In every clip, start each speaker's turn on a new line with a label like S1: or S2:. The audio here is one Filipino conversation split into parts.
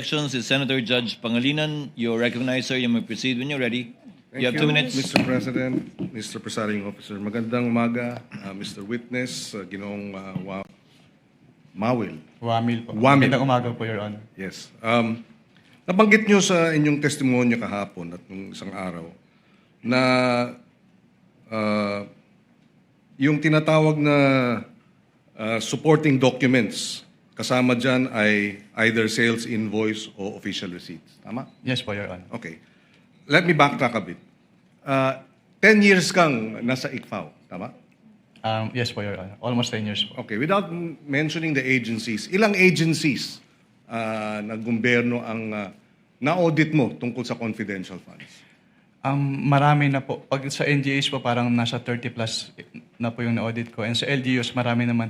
S1: Elections is Senator Judge Pangilinan. You're recognized, sir. You may proceed when you're ready.
S2: Thank
S1: You have 2 minutes.
S2: Mr. President, Mr. Presiding Officer. Magandang umaga, Mr. Witness, Ginoong Mawil.
S3: Wamil po.
S2: Wamil.
S3: Magandang umaga po, Your Honor.
S2: Yes. Nabanggit nyo sa inyong testimonya kahapon at nung isang araw na yung tinatawag na supporting documents, kasama dyan ay either sales invoice o official receipts. Tama?
S3: Yes po, Your Honor.
S2: Okay. Let me backtrack a bit. 10 years kang nasa ICFAO, tama?
S3: Yes po, Your Honor. Almost 10 years po.
S2: Okay, without mentioning the agencies, ilang agencies na gobyerno ang na-audit mo tungkol sa confidential funds?
S3: Marami na po. Pag sa NGAs po, parang nasa 30 plus na po yung na-audit ko. And sa LGUs, marami na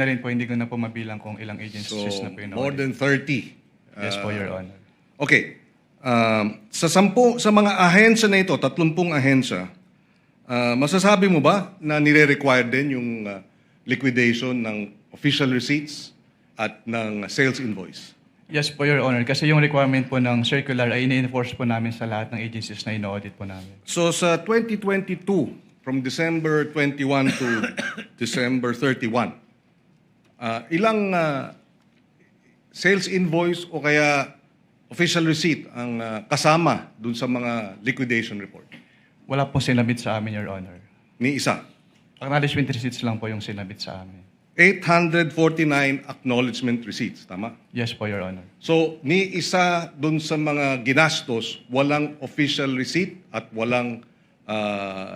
S3: rin po, hindi ko na po mabilang kung ilang agencies
S2: So,
S3: na po yung
S2: more
S3: na-audit.
S2: than 30.
S3: Yes po, Your Honor.
S2: Okay. Sa mga ahensya na ito, 30 ahensya, masasabi mo ba na nire-require din yung liquidation ng official receipts at ng sales invoice?
S3: Yes po, Your Honor. Kasi yung requirement po ng circular ay ini-enforce po namin sa lahat ng agencies na ino-audit po namin.
S2: So sa 2022, from December 21 to December 31, ilang sales invoice o kaya official receipt ang kasama dun sa mga liquidation report?
S3: Wala pong sinabit sa amin, Your Honor.
S2: Ni isa.
S3: Acknowledgement receipts lang po yung sinabit sa amin.
S2: 849 acknowledgement receipts, tama?
S3: Yes po, Your Honor.
S2: So, ni isa dun sa mga ginastos, walang official receipt at walang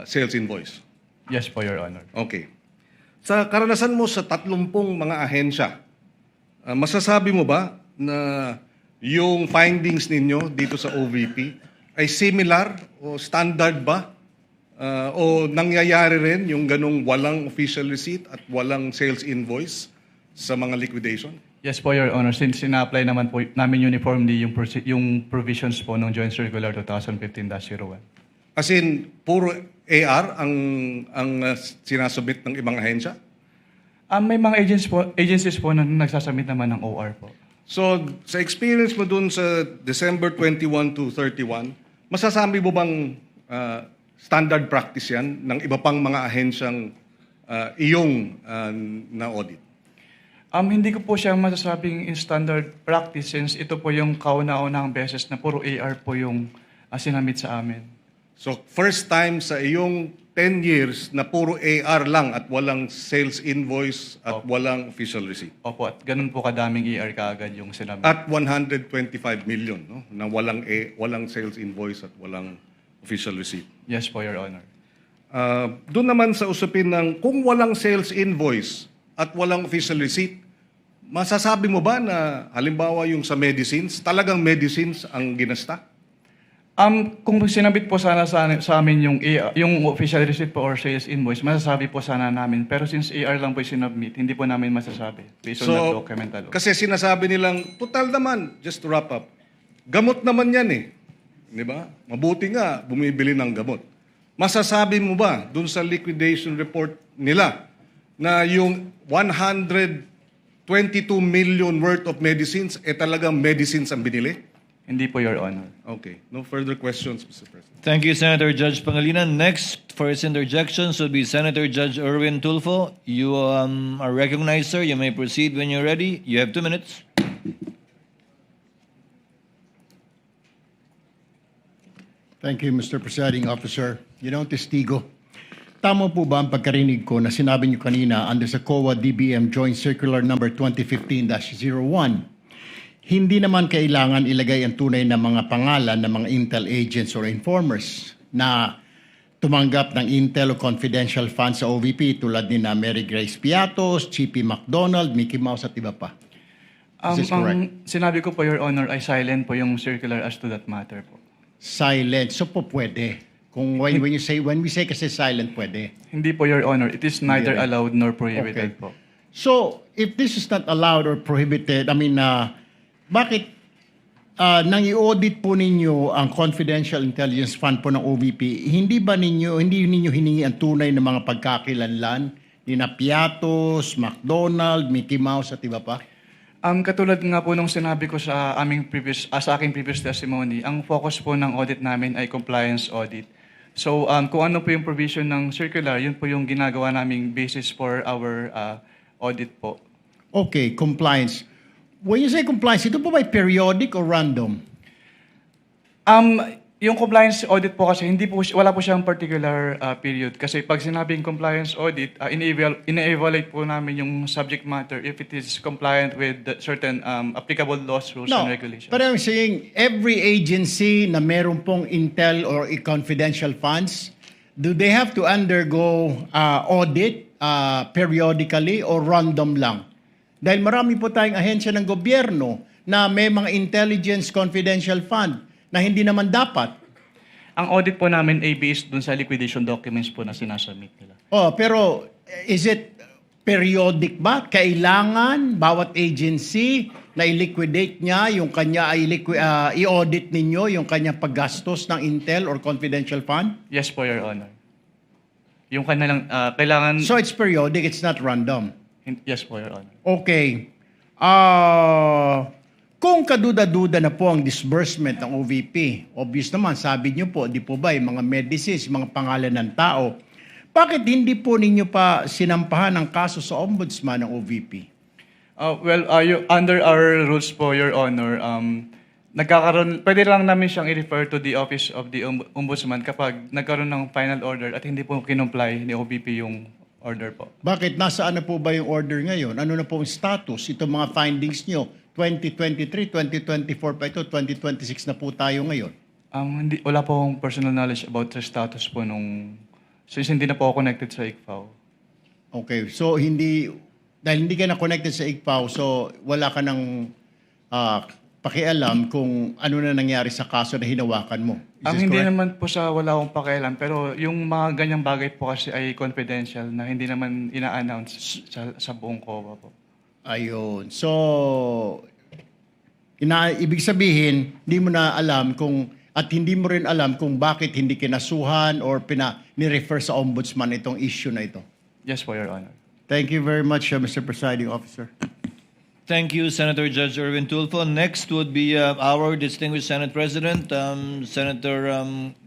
S2: sales invoice.
S3: Yes po, Your Honor.
S2: Okay. Sa karanasan mo sa 30 mga ahensya, masasabi mo ba na yung findings ninyo dito sa OVP ay similar o standard ba? O nangyayari rin yung ganong walang official receipt at walang sales invoice sa mga liquidation?
S3: Yes po, Your Honor. Since sina-apply naman po namin uniformly yung provisions po ng Joint Circular 2015-01.
S2: As in, puro AR ang sinasubmit ng ibang ahensya?
S3: May mga agencies po na nagsasubmit naman ng OR po.
S2: So, sa experience mo dun sa December 21 to 31, masasabi mo bang standard practice yan ng iba pang mga ahensyang iyong na-audit?
S3: Hindi ko po siya masasabing in standard practice since ito po yung kauna-unahang beses na puro AR po yung sinamit sa amin.
S2: So, first time sa iyong 10 years na puro AR lang at walang sales invoice at walang official receipt.
S3: Opo, at ganun po kadaming AR kaagad yung sinamit.
S2: At 125 million no, na walang sales invoice at walang official receipt.
S3: Yes po, Your Honor.
S2: Doon naman sa usapin ng kung walang sales invoice at walang official receipt, masasabi mo ba na halimbawa yung sa medicines, talagang medicines ang ginasta?
S3: Kung sinabit po sana sa amin yung official receipt po or sales invoice, masasabi po sana namin. Pero since AR lang po yung sinubmit, hindi po namin masasabi. Based on the document alone.
S2: Kasi sinasabi nilang, total naman, just to wrap up, gamot naman yan eh. Di ba? Mabuti nga, bumibili ng gamot. Masasabi mo ba dun sa liquidation report nila na yung 122 million worth of medicines, talagang medicines ang binili?
S3: Hindi po, Your Honor.
S2: Okay. No further questions, Mr. President.
S1: Thank you, Senator Judge Pangilinan. Next for his interjections will be Senator Judge Erwin Tulfo. You are recognized, sir. You may proceed when you're ready. You have 2 minutes.
S4: Thank you, Mr. Presiding Officer. Ginoong Testigo, tama po ba ang pagkarinig ko na sinabi niyo kanina under sa COA DBM Joint Circular Number 2015-01, hindi naman kailangan ilagay ang tunay na mga pangalan ng mga intel agents or informers na tumanggap ng intel o confidential funds sa OVP tulad ni na Mary Grace Piatos, Chippy McDonald, Mickey Mouse at iba pa? Is this correct?
S3: Sinabi ko po, Your Honor, ay silent po yung circular as to that matter po.
S4: Silent. So po pwede. Kung when we say kasi silent, pwede.
S3: Hindi po, Your Honor. It is neither allowed nor prohibited po.
S4: So, if this is not allowed or prohibited, bakit nang i-audit po ninyo ang confidential intelligence fund po ng OVP, hindi ninyo hiningi ang tunay na mga pagkakilanlan ni na Piatos, McDonald, Mickey Mouse at iba pa?
S3: Katulad nga po nung sinabi ko sa sa aking previous testimony, ang focus po ng audit namin ay compliance audit. So kung ano po yung provision ng circular, yun po yung ginagawa naming basis for our audit po.
S4: Okay, compliance. When you say compliance, ito po ba periodic or random?
S3: Yung compliance audit po kasi wala po siyang particular period kasi pag sinabing compliance audit, ine-evaluate po namin yung subject matter if it is compliant with the certain applicable laws, rules,
S4: No,
S3: and regulations.
S4: but I'm saying every agency na meron pong intel or confidential funds, do they have to undergo audit periodically or random lang? Dahil marami po tayong ahensya ng gobyerno na may mga intelligence confidential fund na hindi naman dapat.
S3: Ang audit po namin ay based dun sa liquidation documents po na sinasubmit nila.
S4: Oh, pero is it periodic ba? Kailangan bawat agency na i-liquidate niya yung kanya i-audit ninyo yung kanya paggastos ng intel or confidential fund?
S3: Yes po, Your Honor. Yung kanilang kailangan...
S4: So it's periodic, it's not random.
S3: Yes po, Your Honor.
S4: Okay. Kung kaduda-duda na po ang disbursement ng OVP, obvious naman, sabi niyo po, di po ba, yung mga medicines, mga pangalan ng tao, bakit hindi po ninyo pa sinampahan ang kaso sa ombudsman ng OVP?
S3: Under our rules po, Your Honor, pwede lang namin siyang i-refer to the Office of the Ombudsman kapag nagkaroon ng final order at hindi po kinumply ni OVP yung order po.
S4: Bakit? Nasaan na po ba yung order ngayon? Ano na po ang status? Itong mga findings nyo, 2023, 2024 pa ito, 2026 na po tayo ngayon.
S3: Wala po akong personal knowledge about the status po since hindi na po ako connected sa ICFAO.
S4: Okay, so dahil hindi ka na connected sa ICFAO, so wala ka ng pakialam kung ano na nangyari sa kaso na hinawakan mo. Is this
S3: Hindi
S4: correct?
S3: naman po sa wala akong pakialam, pero yung mga ganyang bagay po kasi ay confidential na hindi naman ina-announce sa buong COA po.
S4: Ayun. So, ibig sabihin, hindi mo na alam at hindi mo rin alam kung bakit hindi kinasuhan or ni-refer sa ombudsman itong issue na ito.
S3: Yes po, Your Honor.
S4: Thank you very much, Mr. Presiding Officer.
S1: Thank you, Senator Judge Erwin Tulfo. Next would be our distinguished Senate President, Senator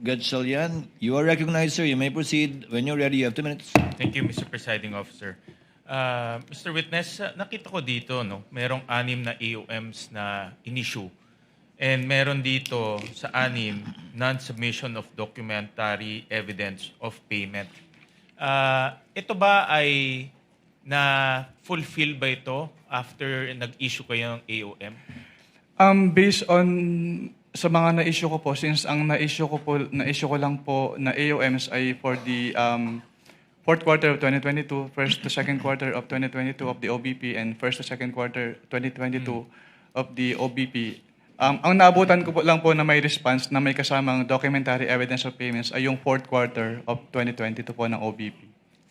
S1: Gatchalian. You are recognized, sir. You may proceed. When you're ready, you have 2 minutes.
S5: Thank you, Mr. Presiding Officer. Mr. Witness, nakita ko dito, merong 6 na AOMs na in-issue. And meron dito sa 6, non-submission of documentary evidence of payment. Ito ba ay na-fulfill ba ito after nag-issue kayo ng AOM?
S3: Based on sa mga na-issue ko po, since ang na-issue ko lang po na AOMs ay for the fourth quarter of 2022, first to second quarter of 2022 of the OBP, and first to second quarter 2022 of the OBP. Ang naabutan ko po lang po na may response na may kasamang documentary evidence of payments ay yung fourth quarter of 2022 po ng OBP.